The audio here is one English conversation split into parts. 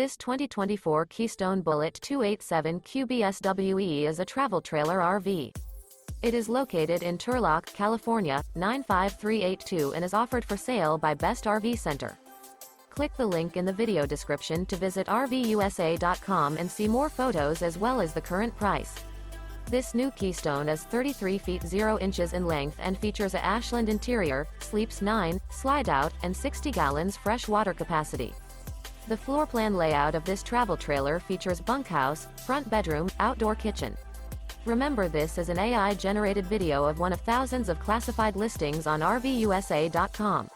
This 2024 Keystone Bullet 287 QBSWE is a travel trailer RV. It is located in Turlock, California, 95382 and is offered for sale by Best RV Center. Click the link in the video description to visit RVUSA.com and see more photos as well as the current price. This new Keystone is 33 feet 0 inches in length and features a Ashland interior, sleeps 9, Slideout, and 60 gallons fresh water capacity. The floor plan layout of this travel trailer features bunkhouse, front bedroom, outdoor kitchen. Remember, this is an AI-generated video of one of thousands of classified listings on RVUSA.com.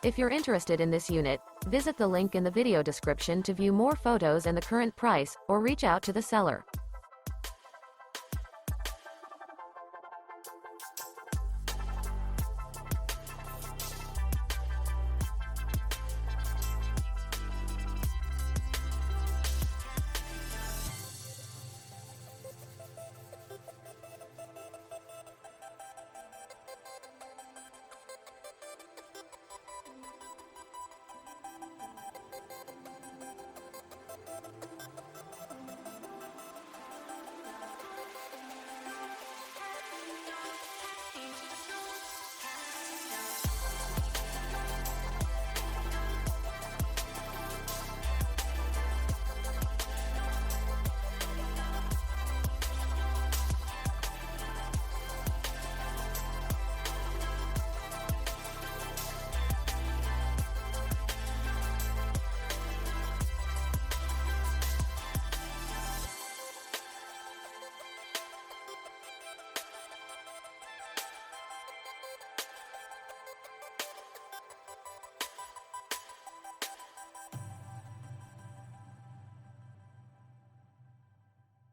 If you're interested in this unit, visit the link in the video description to view more photos and the current price, or reach out to the seller.